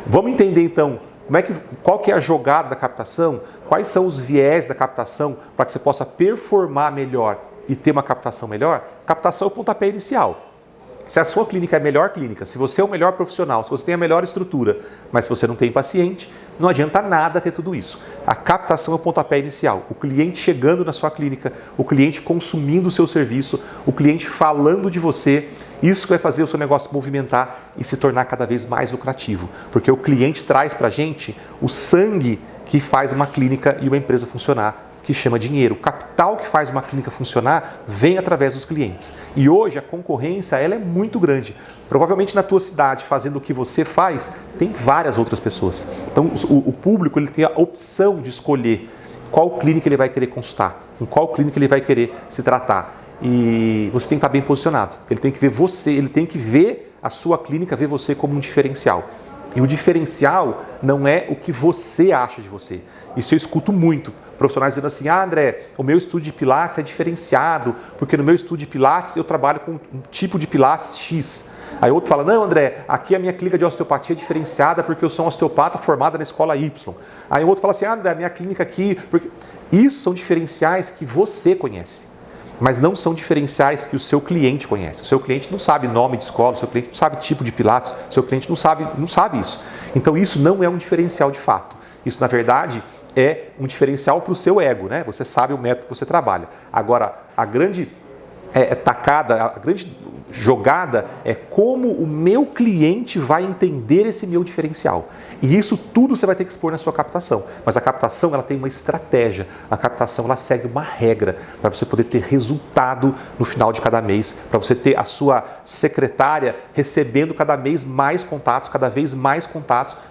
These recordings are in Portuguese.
Vamos entender então qual que é a jogada da captação, quais são os viés da captação para que você possa performar melhor e ter uma captação melhor. Captação é o pontapé inicial. Se a sua clínica é a melhor clínica, se você é o melhor profissional, se você tem a melhor estrutura, mas se você não tem paciente, não adianta nada ter tudo isso. A captação é o pontapé inicial. O cliente chegando na sua clínica, o cliente consumindo o seu serviço, o cliente falando de você, isso que vai fazer o seu negócio movimentar e se tornar cada vez mais lucrativo. Porque o cliente traz para a gente o sangue que faz uma clínica e uma empresa funcionar, que chama dinheiro. O capital que faz uma clínica funcionar vem através dos clientes. E hoje a concorrência ela é muito grande. Provavelmente na tua cidade, fazendo o que você faz, tem várias outras pessoas. Então o público ele tem a opção de escolher qual clínica ele vai querer consultar, em qual clínica ele vai querer se tratar. E você tem que estar bem posicionado. Ele tem que ver você, ele tem que ver a sua clínica, ver você como um diferencial. E o diferencial não é o que você acha de você. Isso eu escuto muito. Profissionais dizendo assim, André, o meu estúdio de Pilates é diferenciado, porque no meu estúdio de Pilates eu trabalho com um tipo de Pilates X. Aí outro fala, não André, aqui a minha clínica de osteopatia é diferenciada porque eu sou um osteopata formado na escola Y. Aí o outro fala assim, André, a minha clínica aqui... Porque... Isso são diferenciais que você conhece, mas não são diferenciais que o seu cliente conhece. O seu cliente não sabe nome de escola, o seu cliente não sabe tipo de Pilates, o seu cliente não sabe isso. Então isso não é um diferencial de fato. Isso, na verdade, é um diferencial para o seu ego, né? Você sabe o método que você trabalha. Agora, a grande tacada, a grande jogada é como o meu cliente vai entender esse meu diferencial. E isso tudo você vai ter que expor na sua captação. Mas a captação ela tem uma estratégia. A captação ela segue uma regra para você poder ter resultado no final de cada mês, para você ter a sua secretária recebendo cada mês mais contatos,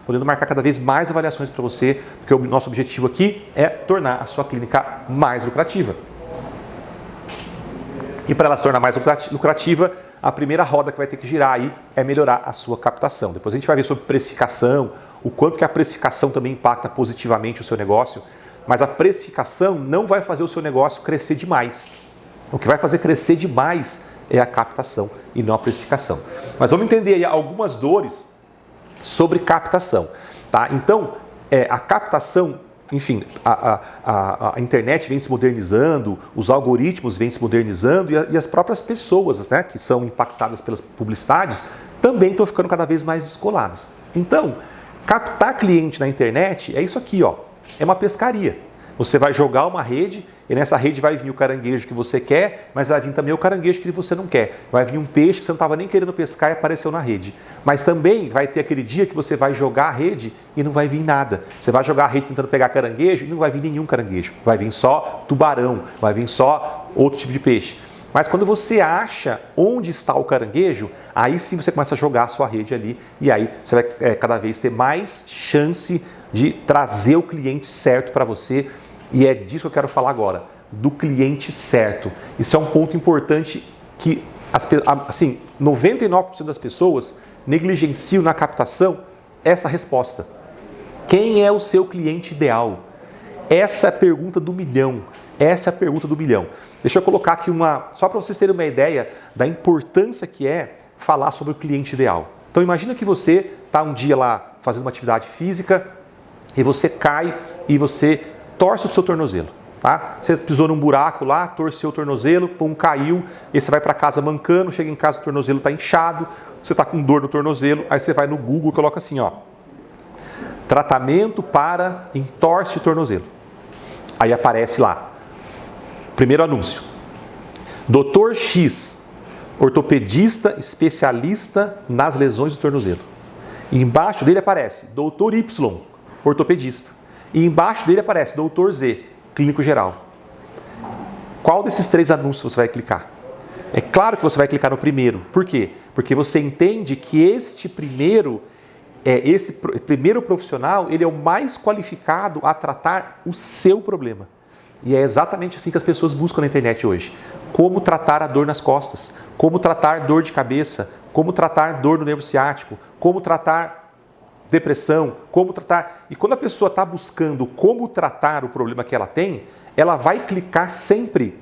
podendo marcar cada vez mais avaliações para você, porque o nosso objetivo aqui é tornar a sua clínica mais lucrativa. E para ela se tornar mais lucrativa, a primeira roda que vai ter que girar aí é melhorar a sua captação. Depois a gente vai ver sobre precificação, o quanto que a precificação também impacta positivamente o seu negócio, mas a precificação não vai fazer o seu negócio crescer demais. O que vai fazer crescer demais é a captação e não a precificação. Mas vamos entender aí algumas dores sobre captação, tá? Então, a captação, enfim, a internet vem se modernizando, os algoritmos vêm se modernizando e as próprias pessoas, né, que são impactadas pelas publicidades também estão ficando cada vez mais descoladas. Então, captar cliente na internet é isso aqui, ó, é uma pescaria. Você vai jogar uma rede e nessa rede vai vir o caranguejo que você quer, mas vai vir também o caranguejo que você não quer. Vai vir um peixe que você não estava nem querendo pescar e apareceu na rede. Mas também vai ter aquele dia que você vai jogar a rede e não vai vir nada. Você vai jogar a rede tentando pegar caranguejo e não vai vir nenhum caranguejo. Vai vir só tubarão, vai vir só outro tipo de peixe. Mas quando você acha onde está o caranguejo, aí sim você começa a jogar a sua rede ali e aí você vai cada vez ter mais chance de trazer o cliente certo para você. E é disso que eu quero falar agora, do cliente certo. Isso é um ponto importante que, assim, 99% das pessoas negligenciam na captação essa resposta. Quem é o seu cliente ideal? Essa é a pergunta do milhão. Deixa eu colocar aqui só para vocês terem uma ideia da importância que é falar sobre o cliente ideal. Então imagina que você está um dia lá fazendo uma atividade física e você cai e você torce o seu tornozelo, tá? Você pisou num buraco lá, torceu o tornozelo, caiu, e você vai para casa mancando, chega em casa o tornozelo está inchado, você está com dor no tornozelo, aí você vai no Google e coloca assim, ó, tratamento para entorse de tornozelo. Aí aparece lá, primeiro anúncio, Dr. X, ortopedista especialista nas lesões do tornozelo. E embaixo dele aparece Dr. Y, ortopedista. E embaixo dele aparece Dr. Z, clínico geral. Qual desses 3 anúncios você vai clicar? É claro que você vai clicar no primeiro. Por quê? Porque você entende que esse primeiro profissional, ele é o mais qualificado a tratar o seu problema. E é exatamente assim que as pessoas buscam na internet hoje. Como tratar a dor nas costas, como tratar dor de cabeça, como tratar dor no nervo ciático, como tratar depressão, como tratar. E quando a pessoa está buscando como tratar o problema que ela tem, ela vai clicar sempre,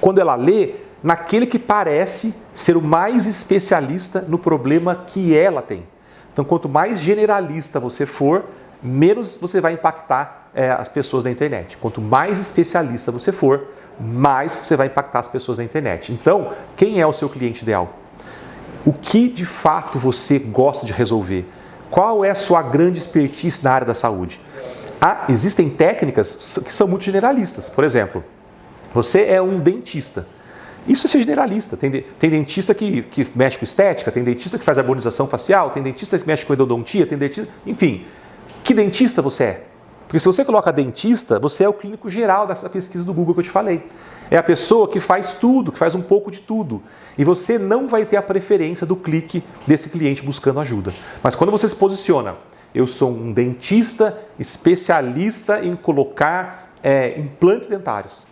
quando ela lê, naquele que parece ser o mais especialista no problema que ela tem. Então, quanto mais generalista você for, menos você vai impactar as pessoas na internet. Quanto mais especialista você for, mais você vai impactar as pessoas na internet. Então, quem é o seu cliente ideal? O que de fato você gosta de resolver? Qual é a sua grande expertise na área da saúde? Existem técnicas que são muito generalistas. Por exemplo, você é um dentista. Isso é ser generalista. Tem dentista que mexe com estética, tem dentista que faz harmonização facial, tem dentista que mexe com endodontia, tem dentista... Enfim, que dentista você é? Porque se você coloca dentista, você é o clínico geral dessa pesquisa do Google que eu te falei. É a pessoa que faz tudo, que faz um pouco de tudo. E você não vai ter a preferência do clique desse cliente buscando ajuda. Mas quando você se posiciona, eu sou um dentista especialista em colocar implantes dentários.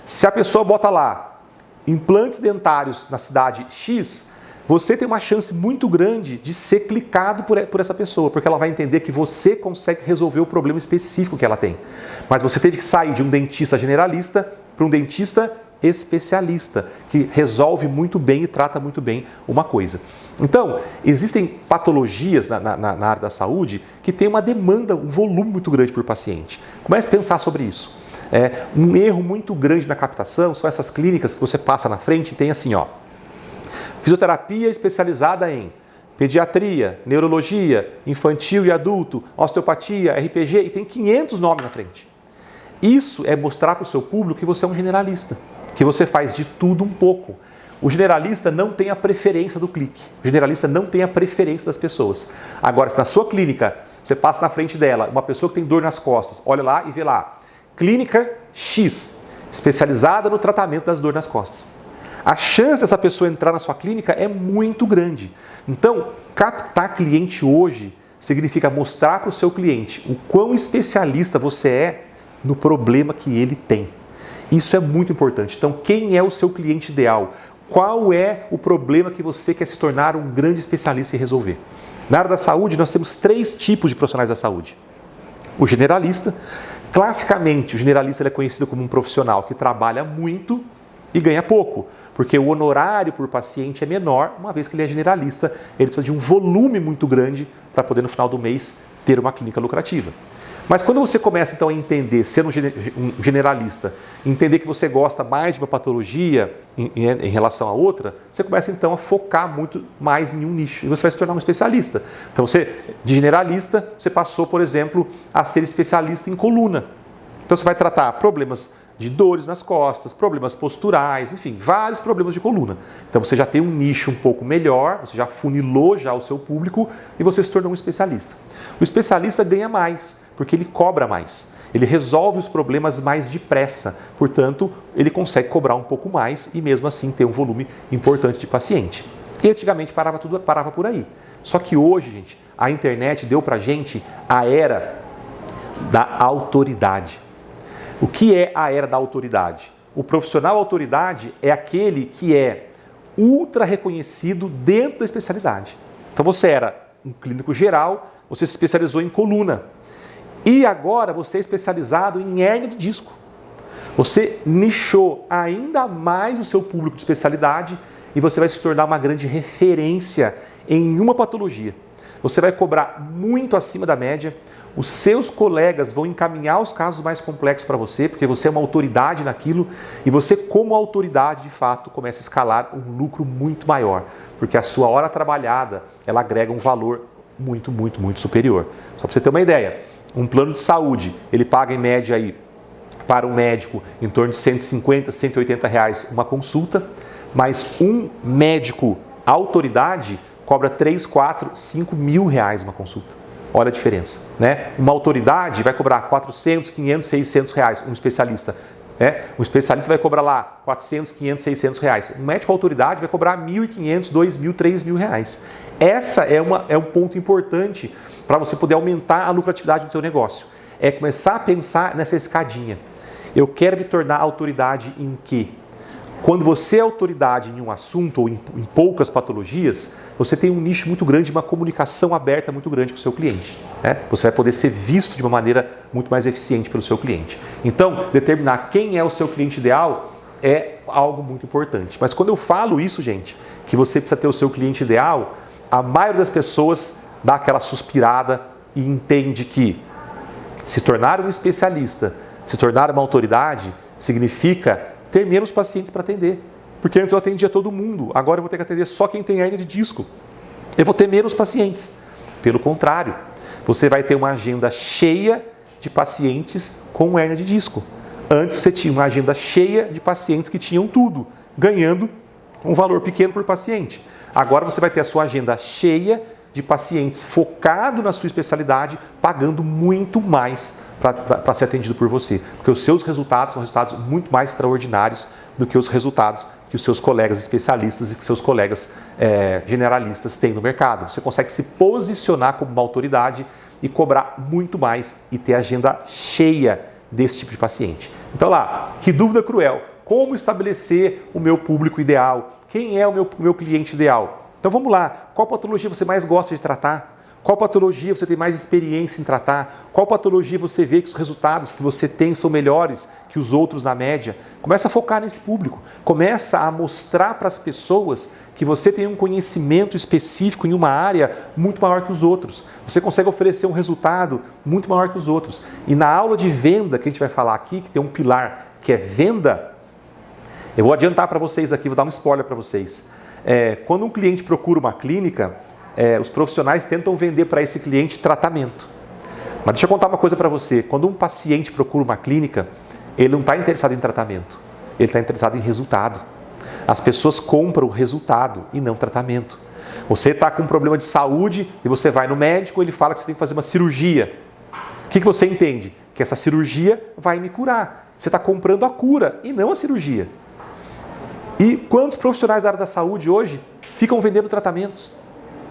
Se a pessoa bota lá implantes dentários na cidade X, você tem uma chance muito grande de ser clicado por essa pessoa, porque ela vai entender que você consegue resolver o problema específico que ela tem. Mas você teve que sair de um dentista generalista para um dentista especialista, que resolve muito bem e trata muito bem uma coisa. Então, existem patologias na área da saúde que tem uma demanda, um volume muito grande por paciente. Comece a pensar sobre isso. Um erro muito grande na captação são essas clínicas que você passa na frente e tem assim, ó, fisioterapia especializada em pediatria, neurologia, infantil e adulto, osteopatia, RPG, e tem 500 nomes na frente. Isso é mostrar para o seu público que você é um generalista, que você faz de tudo um pouco. O generalista não tem a preferência do clique, o generalista não tem a preferência das pessoas. Agora, se na sua clínica você passa na frente dela, uma pessoa que tem dor nas costas, olha lá e vê lá, clínica X, especializada no tratamento das dores nas costas. A chance dessa pessoa entrar na sua clínica é muito grande. Então, captar cliente hoje significa mostrar para o seu cliente o quão especialista você é no problema que ele tem. Isso é muito importante. Então, quem é o seu cliente ideal? Qual é o problema que você quer se tornar um grande especialista em resolver? Na área da saúde, nós temos 3 tipos de profissionais da saúde. O generalista. Classicamente, o generalista ele é conhecido como um profissional que trabalha muito e ganha pouco, porque o honorário por paciente é menor, uma vez que ele é generalista, ele precisa de um volume muito grande para poder no final do mês ter uma clínica lucrativa. Mas quando você começa então a entender, ser um generalista, entender que você gosta mais de uma patologia em relação a outra, você começa então a focar muito mais em um nicho e você vai se tornar um especialista. Então de generalista, você passou, por exemplo, a ser especialista em coluna. Então você vai tratar problemas de dores nas costas, problemas posturais, enfim, vários problemas de coluna. Então você já tem um nicho um pouco melhor, você já funilou já o seu público e você se tornou um especialista. O especialista ganha mais, porque ele cobra mais. Ele resolve os problemas mais depressa, portanto, ele consegue cobrar um pouco mais e mesmo assim ter um volume importante de paciente. E antigamente parava por aí. Só que hoje, gente, a internet deu pra gente a era da autoridade. O que é a era da autoridade? O profissional autoridade é aquele que é ultra reconhecido dentro da especialidade. Então você era um clínico geral, você se especializou em coluna. E agora você é especializado em hérnia de disco. Você nichou ainda mais o seu público de especialidade e você vai se tornar uma grande referência em uma patologia. Você vai cobrar muito acima da média, os seus colegas vão encaminhar os casos mais complexos para você, porque você é uma autoridade naquilo, e você, como autoridade, de fato, começa a escalar um lucro muito maior, porque a sua hora trabalhada, ela agrega um valor muito, muito, muito superior. Só para você ter uma ideia, um plano de saúde, ele paga em média aí, para um médico, em torno de 150, 180 reais uma consulta, mas um médico autoridade cobra 3, 4, 5 mil reais uma consulta. Olha a diferença, né? Uma autoridade vai cobrar 400, 500, 600 reais, um especialista. Um especialista vai cobrar lá 400, 500, 600 reais. Um médico autoridade vai cobrar 1.500, 2.000, 3.000 reais. Essa é um ponto importante para você poder aumentar a lucratividade do seu negócio. É começar a pensar nessa escadinha. Eu quero me tornar autoridade em quê? Quando você é autoridade em um assunto ou em poucas patologias, você tem um nicho muito grande, uma comunicação aberta muito grande com o seu cliente. Você vai poder ser visto de uma maneira muito mais eficiente pelo seu cliente. Então, determinar quem é o seu cliente ideal é algo muito importante. Mas quando eu falo isso, gente, que você precisa ter o seu cliente ideal, a maioria das pessoas dá aquela suspirada e entende que se tornar um especialista, se tornar uma autoridade, significa ter menos pacientes para atender. Porque antes eu atendia todo mundo, agora eu vou ter que atender só quem tem hernia de disco. Eu vou ter menos pacientes. Pelo contrário, você vai ter uma agenda cheia de pacientes com hernia de disco. Antes você tinha uma agenda cheia de pacientes que tinham tudo, ganhando um valor pequeno por paciente. Agora você vai ter a sua agenda cheia de pacientes focado na sua especialidade, pagando muito mais para ser atendido por você. Porque os seus resultados são resultados muito mais extraordinários do que os resultados que os seus colegas especialistas e que seus colegas generalistas têm no mercado. Você consegue se posicionar como uma autoridade e cobrar muito mais e ter agenda cheia desse tipo de paciente. Então lá, que dúvida cruel. Como estabelecer o meu público ideal? Quem é o meu cliente ideal? Então vamos lá. Qual patologia você mais gosta de tratar? Qual patologia você tem mais experiência em tratar? Qual patologia você vê que os resultados que você tem são melhores que os outros na média? Começa a focar nesse público. Começa a mostrar para as pessoas que você tem um conhecimento específico em uma área muito maior que os outros. Você consegue oferecer um resultado muito maior que os outros. E na aula de venda que a gente vai falar aqui, que tem um pilar que é venda, eu vou adiantar para vocês aqui, vou dar um spoiler para vocês. Quando um cliente procura uma clínica, os profissionais tentam vender para esse cliente tratamento. Mas deixa eu contar uma coisa para você. Quando um paciente procura uma clínica, ele não está interessado em tratamento. Ele está interessado em resultado. As pessoas compram o resultado e não tratamento. Você está com um problema de saúde e você vai no médico, ele fala que você tem que fazer uma cirurgia. O que você entende? Que essa cirurgia vai me curar. Você está comprando a cura e não a cirurgia. E quantos profissionais da área da saúde hoje ficam vendendo tratamentos?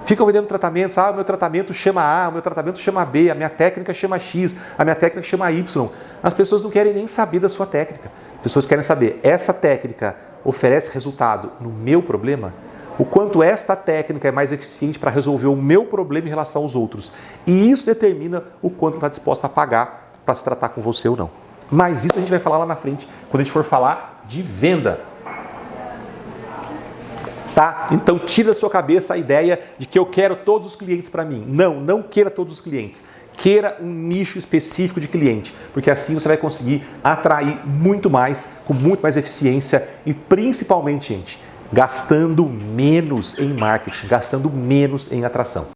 Ficam vendendo tratamentos, o meu tratamento chama A, o meu tratamento chama B, a minha técnica chama X, a minha técnica chama Y. As pessoas não querem nem saber da sua técnica. As pessoas querem saber, essa técnica oferece resultado no meu problema? O quanto esta técnica é mais eficiente para resolver o meu problema em relação aos outros. E isso determina o quanto está disposta a pagar para se tratar com você ou não. Mas isso a gente vai falar lá na frente, quando a gente for falar de venda. Tá? Então tira da sua cabeça a ideia de que eu quero todos os clientes para mim. Não, não queira todos os clientes. Queira um nicho específico de cliente, porque assim você vai conseguir atrair muito mais, com muito mais eficiência e principalmente, gente, gastando menos em marketing, gastando menos em atração.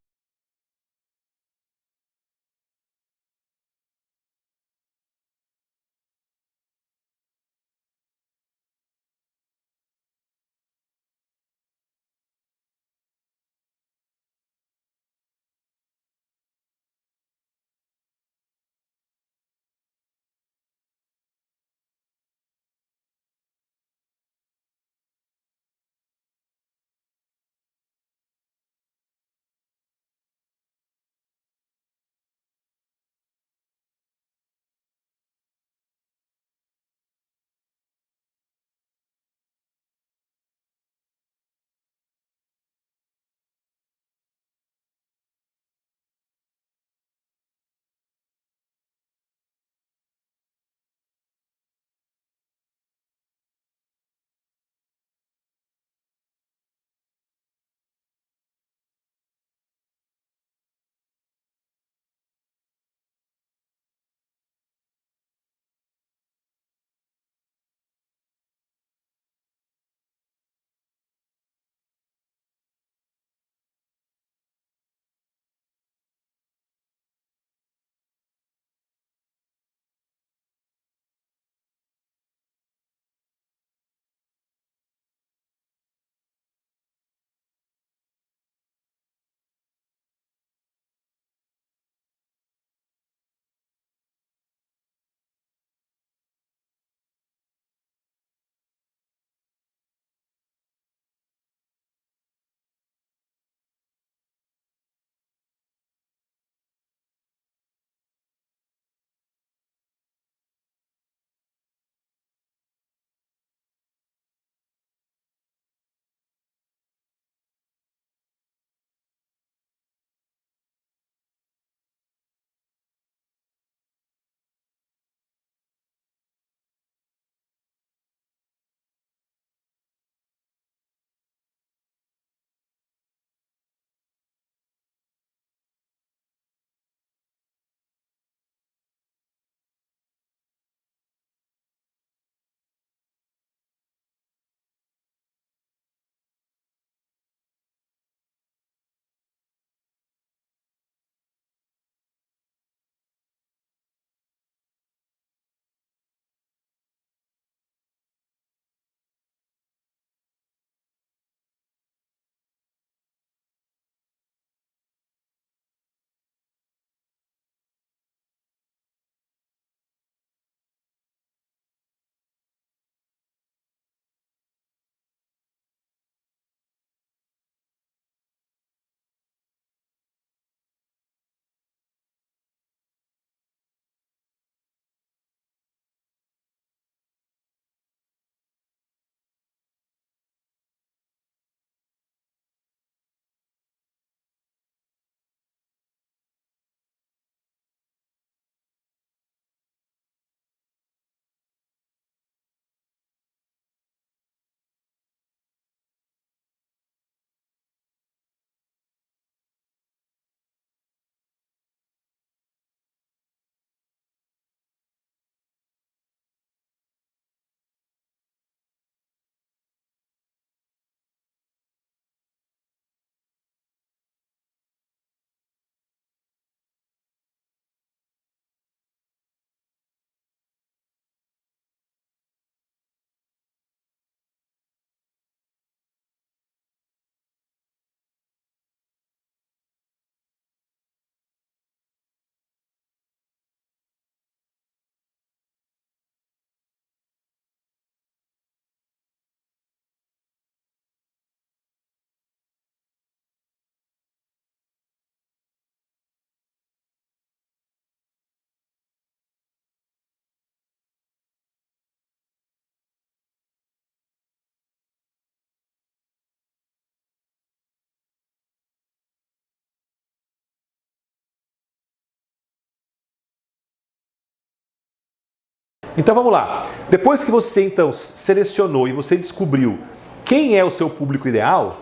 Então vamos lá. Depois que você então selecionou e você descobriu quem é o seu público ideal,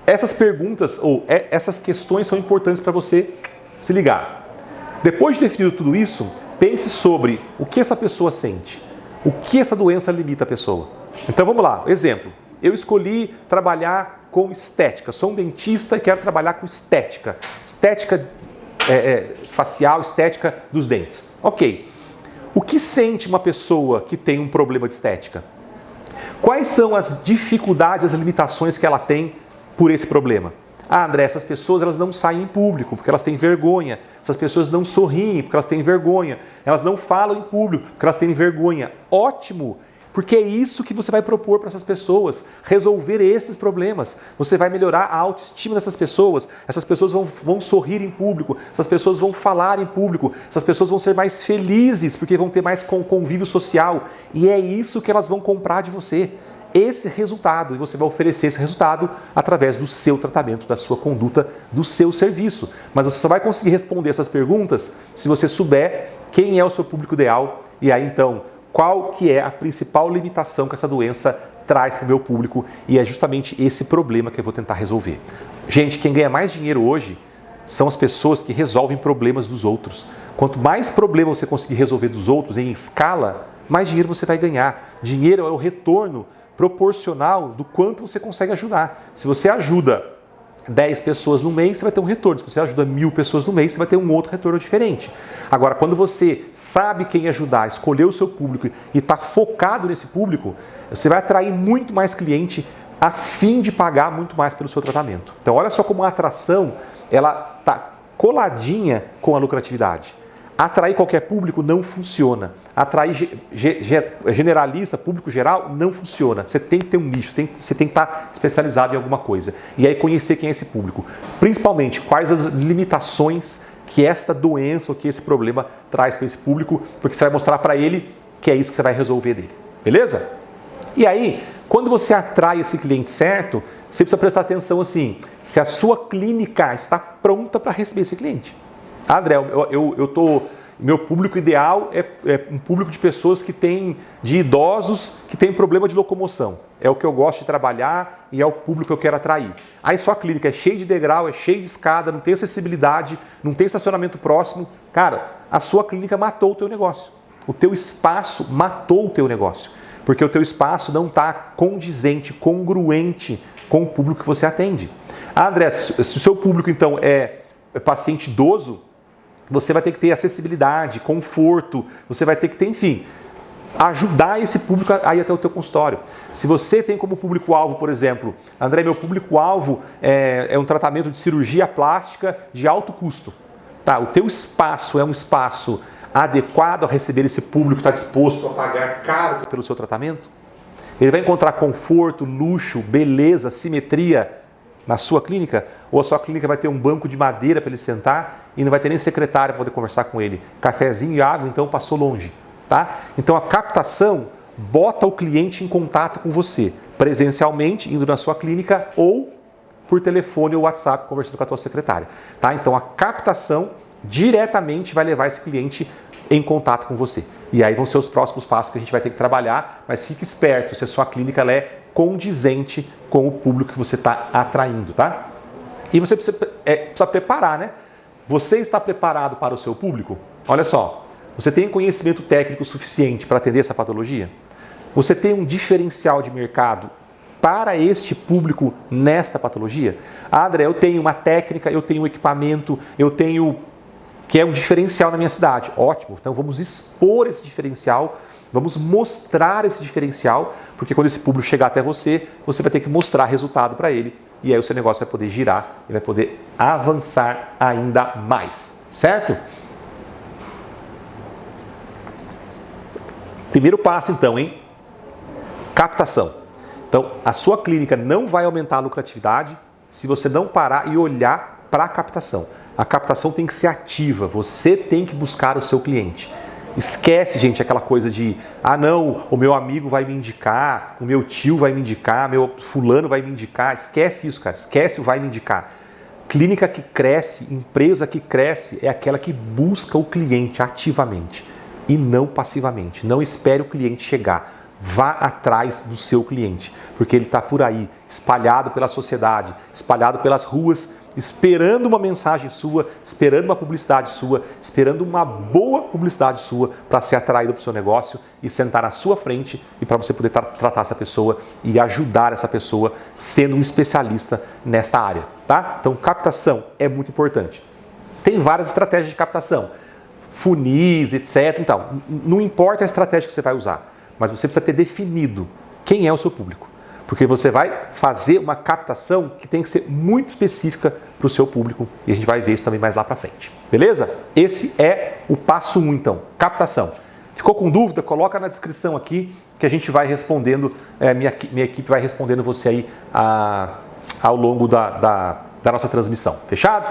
essas perguntas ou essas questões são importantes para você se ligar. Depois de definido tudo isso, pense sobre o que essa pessoa sente, o que essa doença limita a pessoa. Então vamos lá, exemplo. Eu escolhi trabalhar com estética, sou um dentista e quero trabalhar com estética. Estética facial, estética dos dentes. Ok. O que sente uma pessoa que tem um problema de estética? Quais são as dificuldades, as limitações que ela tem por esse problema? Ah, André, essas pessoas elas não saem em público porque elas têm vergonha. Essas pessoas não sorriem porque elas têm vergonha. Elas não falam em público porque elas têm vergonha. Ótimo! Porque é isso que você vai propor para essas pessoas, resolver esses problemas. Você vai melhorar a autoestima dessas pessoas, essas pessoas vão sorrir em público, essas pessoas vão falar em público, essas pessoas vão ser mais felizes porque vão ter mais convívio social. E é isso que elas vão comprar de você. Esse resultado, e você vai oferecer esse resultado através do seu tratamento, da sua conduta, do seu serviço. Mas você só vai conseguir responder essas perguntas se você souber quem é o seu público ideal e aí então qual que é a principal limitação que essa doença traz para o meu público e é justamente esse problema que eu vou tentar resolver. Gente, quem ganha mais dinheiro hoje são as pessoas que resolvem problemas dos outros. Quanto mais problemas você conseguir resolver dos outros em escala, mais dinheiro você vai ganhar. Dinheiro é o retorno proporcional do quanto você consegue ajudar. Se você ajuda 10 pessoas no mês, você vai ter um retorno. Se você ajuda 1000 pessoas no mês, você vai ter um outro retorno diferente. Agora, quando você sabe quem ajudar, escolher o seu público e está focado nesse público, você vai atrair muito mais cliente a fim de pagar muito mais pelo seu tratamento. Então, olha só como a atração ela está coladinha com a lucratividade. Atrair qualquer público não funciona. Atrair generalista, público geral, não funciona. Você tem que ter um nicho, você tem que estar especializado em alguma coisa. E aí conhecer quem é esse público. Principalmente, quais as limitações que esta doença ou que esse problema traz para esse público, porque você vai mostrar para ele que é isso que você vai resolver dele. Beleza? E aí, quando você atrai esse cliente certo, você precisa prestar atenção assim, se a sua clínica está pronta para receber esse cliente. André, meu público ideal é um público de pessoas de idosos que têm problema de locomoção. É o que eu gosto de trabalhar e é o público que eu quero atrair. Aí sua clínica é cheia de degrau, é cheia de escada, não tem acessibilidade, não tem estacionamento próximo. Cara, a sua clínica matou o teu negócio. O teu espaço matou o teu negócio. Porque o teu espaço não está condizente, congruente com o público que você atende. Ah, André, se o seu público então é paciente idoso, você vai ter que ter acessibilidade, conforto, você vai ter que ter, enfim, ajudar esse público a ir até o teu consultório. Se você tem como público-alvo, por exemplo, André, meu público-alvo é um tratamento de cirurgia plástica de alto custo. Tá, o teu espaço é um espaço adequado a receber esse público que está disposto a pagar caro pelo seu tratamento? Ele vai encontrar conforto, luxo, beleza, simetria na sua clínica? Ou a sua clínica vai ter um banco de madeira para ele sentar e não vai ter nem secretário para poder conversar com ele? Cafezinho e água, então, passou longe. Tá? Então, a captação bota o cliente em contato com você, presencialmente, indo na sua clínica ou por telefone ou WhatsApp, conversando com a tua secretária. Tá? Então, a captação diretamente vai levar esse cliente em contato com você. E aí vão ser os próximos passos que a gente vai ter que trabalhar, mas fique esperto se a sua clínica ela é condizente com o público que você está atraindo, tá? E você precisa preparar, né? Você está preparado para o seu público? Olha só, você tem conhecimento técnico suficiente para atender essa patologia? Você tem um diferencial de mercado para este público nesta patologia? Ah, André, eu tenho uma técnica, eu tenho um equipamento, eu tenho que é um diferencial na minha cidade. Ótimo, então vamos expor esse diferencial, vamos mostrar esse diferencial, porque quando esse público chegar até você, você vai ter que mostrar resultado para ele e aí o seu negócio vai poder girar e vai poder avançar ainda mais, certo? Primeiro passo então, hein? Captação. Então, a sua clínica não vai aumentar a lucratividade se você não parar e olhar para a captação. A captação tem que ser ativa, você tem que buscar o seu cliente. Esquece, gente, aquela coisa de, ah não, o meu amigo vai me indicar, o meu tio vai me indicar, meu fulano vai me indicar. Esquece isso, cara, esquece o vai me indicar. Clínica que cresce, empresa que cresce, é aquela que busca o cliente ativamente. e não passivamente. Não espere o cliente chegar. Vá atrás do seu cliente, porque ele está por aí, espalhado pela sociedade, espalhado pelas ruas, esperando uma mensagem sua, esperando uma publicidade sua, esperando uma boa publicidade sua para ser atraído para o seu negócio e sentar à sua frente e para você poder tratar essa pessoa e ajudar essa pessoa sendo um especialista nesta área, tá? Então, captação é muito importante. Tem várias estratégias de captação, funis, etc. Então, não importa a estratégia que você vai usar, mas você precisa ter definido quem é o seu público. Porque você vai fazer uma captação que tem que ser muito específica para o seu público e a gente vai ver isso também mais lá para frente. Beleza? Esse é o passo 1, então, captação. Ficou com dúvida? Coloca na descrição aqui que a gente vai respondendo, minha equipe vai respondendo você aí ao longo da nossa transmissão. Fechado?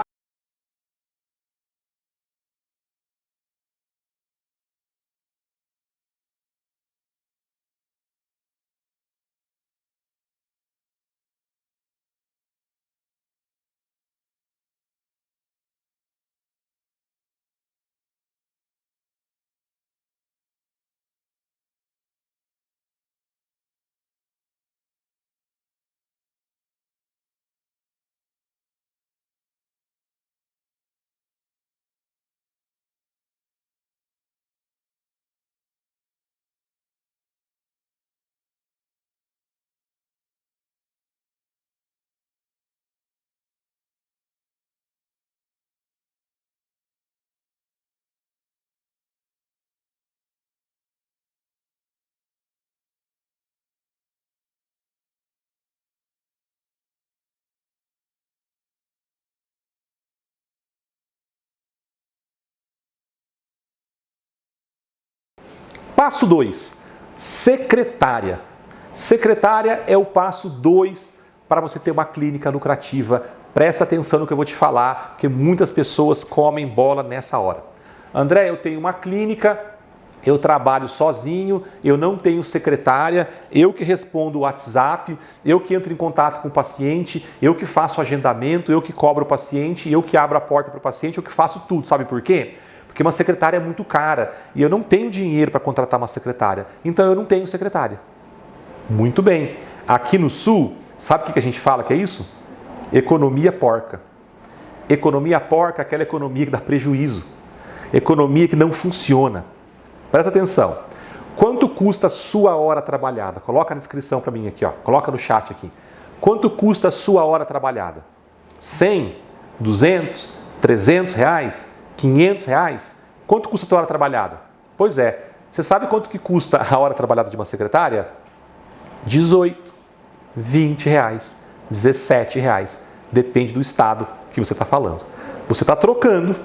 Passo 2, secretária. Secretária é o passo 2 para você ter uma clínica lucrativa. Presta atenção no que eu vou te falar, porque muitas pessoas comem bola nessa hora. André, eu tenho uma clínica, eu trabalho sozinho, eu não tenho secretária, eu que respondo o WhatsApp, eu que entro em contato com o paciente, eu que faço o agendamento, eu que cobro o paciente, eu que abro a porta para o paciente, eu que faço tudo. Sabe por quê? Porque uma secretária é muito cara e eu não tenho dinheiro para contratar uma secretária, então eu não tenho secretária. Muito bem. Aqui no Sul, sabe o que a gente fala que é isso? Economia porca. Economia porca é aquela economia que dá prejuízo. Economia que não funciona. Presta atenção. Quanto custa a sua hora trabalhada? Coloca na descrição para mim aqui, ó. Coloca no chat aqui. Quanto custa a sua hora trabalhada? 100? 200? 300 reais? 500 reais? Quanto custa a tua hora trabalhada? Pois é, você sabe quanto que custa a hora trabalhada de uma secretária? 18, 20 reais, 17 reais. Depende do estado que você está falando. Você está trocando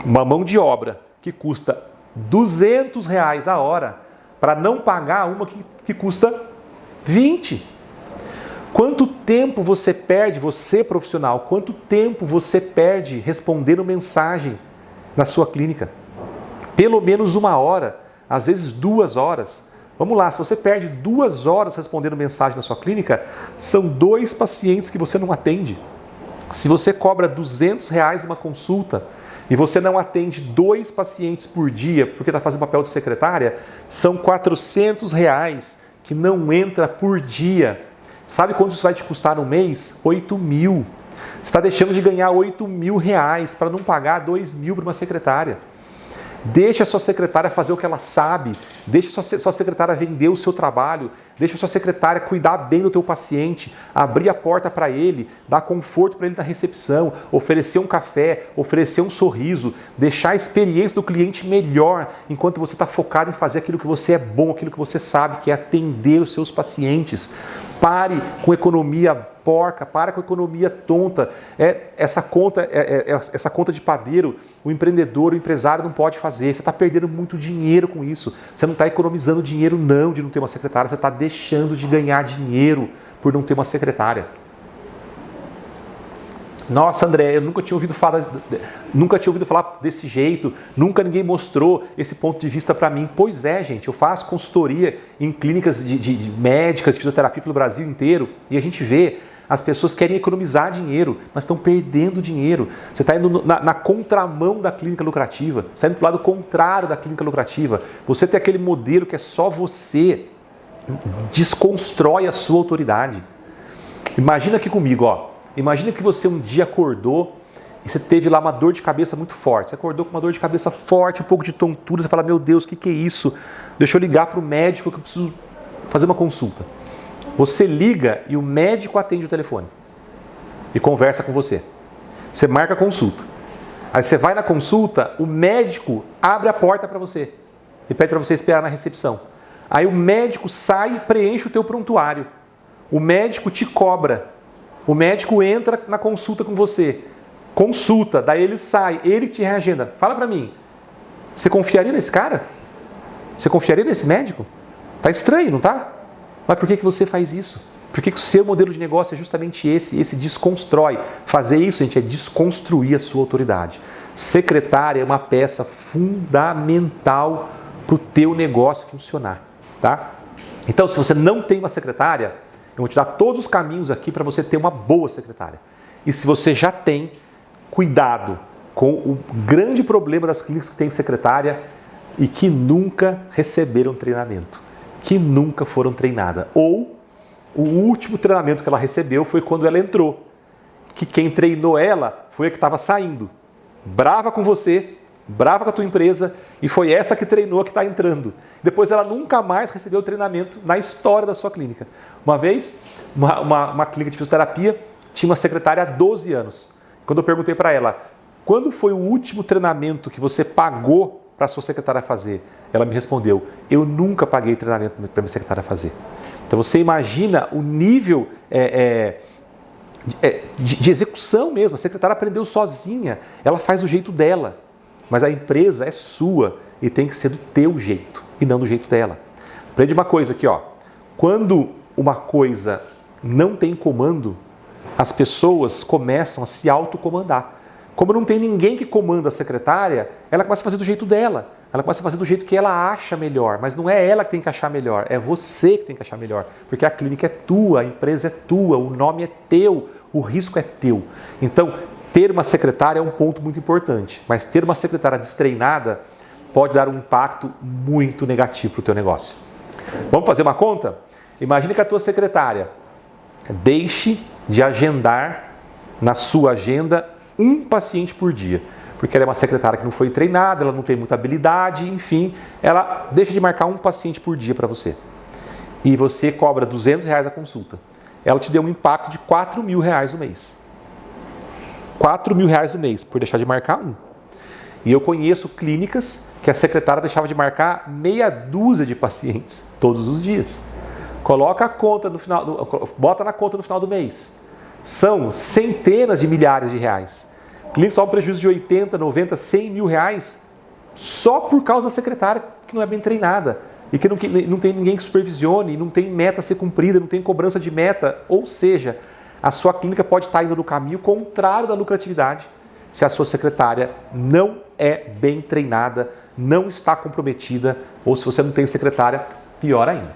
uma mão de obra que custa 200 reais a hora para não pagar uma que custa 20. Quanto tempo você perde, você profissional, quanto tempo você perde respondendo mensagem na sua clínica? Pelo menos 1 hora, às vezes 2 horas. Vamos lá, se você perde 2 horas respondendo mensagem na sua clínica, são 2 pacientes que você não atende. Se você cobra 200 reais uma consulta e você não atende 2 pacientes por dia porque está fazendo papel de secretária, são 400 reais que não entra por dia. Sabe quanto isso vai te custar no mês? 8 mil. Você está deixando de ganhar 8 mil reais para não pagar 2 mil para uma secretária. Deixa a sua secretária fazer o que ela sabe, deixa a sua secretária vender o seu trabalho, deixa a sua secretária cuidar bem do teu paciente, abrir a porta para ele, dar conforto para ele na recepção, oferecer um café, oferecer um sorriso, deixar a experiência do cliente melhor, enquanto você está focado em fazer aquilo que você é bom, aquilo que você sabe, que é atender os seus pacientes. Pare com economia porca, para com economia tonta. Essa conta de padeiro, o empreendedor, o empresário não pode fazer. Você está perdendo muito dinheiro com isso. Você não está economizando dinheiro não de não ter uma secretária, você está deixando de ganhar dinheiro por não ter uma secretária. Nossa, André, eu nunca tinha ouvido falar desse jeito, nunca ninguém mostrou esse ponto de vista para mim. Pois é, gente, eu faço consultoria em clínicas de médicas, de fisioterapia pelo Brasil inteiro e a gente vê As pessoas querem economizar dinheiro, mas estão perdendo dinheiro. Você está indo na contramão da clínica lucrativa, você está indo para o lado contrário da clínica lucrativa. Você tem aquele modelo que é só você, desconstrói a sua autoridade. Imagina aqui comigo, ó. Imagina que você um dia acordou e você teve lá uma dor de cabeça muito forte. Você acordou com uma dor de cabeça forte, um pouco de tontura, você fala, meu Deus, o que é isso? Deixa eu ligar para o médico que eu preciso fazer uma consulta. Você liga e o médico atende o telefone e conversa com você. Você marca a consulta. Aí você vai na consulta, o médico abre a porta para você e pede para você esperar na recepção. Aí o médico sai e preenche o teu prontuário. O médico te cobra. O médico entra na consulta com você. Consulta, daí ele sai, ele te reagenda. Fala para mim, você confiaria nesse cara? Você confiaria nesse médico? Tá estranho, não tá? Mas por que você faz isso? Por que o seu modelo de negócio é justamente esse desconstrói? Fazer isso, gente, é desconstruir a sua autoridade. Secretária é uma peça fundamental para o teu negócio funcionar, tá? Então, se você não tem uma secretária, eu vou te dar todos os caminhos aqui para você ter uma boa secretária. E se você já tem, cuidado com o grande problema das clínicas que têm secretária e que nunca receberam treinamento, que nunca foram treinadas. Ou o último treinamento que ela recebeu foi quando ela entrou, que quem treinou ela foi a que estava saindo. Brava com você, brava com a tua empresa, e foi essa que treinou a que está entrando. Depois ela nunca mais recebeu treinamento na história da sua clínica. Uma vez, uma clínica de fisioterapia tinha uma secretária há 12 anos. Quando eu perguntei para ela, quando foi o último treinamento que você pagou para a sua secretária fazer? Ela me respondeu, eu nunca paguei treinamento para minha secretária fazer. Então você imagina o nível de execução mesmo. A secretária aprendeu sozinha, ela faz do jeito dela. Mas a empresa é sua e tem que ser do teu jeito e não do jeito dela. Aprende uma coisa aqui, ó. Quando uma coisa não tem comando, as pessoas começam a se autocomandar. Como não tem ninguém que comanda a secretária, ela começa a fazer do jeito dela. Ela começa a fazer do jeito que ela acha melhor, mas não é ela que tem que achar melhor, é você que tem que achar melhor. Porque a clínica é tua, a empresa é tua, o nome é teu, o risco é teu. Então, ter uma secretária é um ponto muito importante, mas ter uma secretária destreinada pode dar um impacto muito negativo para o teu negócio. Vamos fazer uma conta? Imagine que a tua secretária deixe de agendar na sua agenda um paciente por dia, porque ela é uma secretária que não foi treinada, ela não tem muita habilidade, enfim, ela deixa de marcar um paciente por dia para você. E você cobra R$200 a consulta. Ela te deu um impacto de R$4.000 no mês. R$4.000 no mês, por deixar de marcar um. E eu conheço clínicas que a secretária deixava de marcar meia dúzia de pacientes todos os dias. Coloca a conta no final, bota na conta no final do mês. São centenas de milhares de reais. Clínicas só um prejuízo de 80, 90, 100 mil reais só por causa da secretária que não é bem treinada e que não tem ninguém que supervisione, não tem meta a ser cumprida, não tem cobrança de meta. Ou seja, a sua clínica pode estar indo no caminho contrário da lucratividade se a sua secretária não é bem treinada, não está comprometida, ou se você não tem secretária, pior ainda.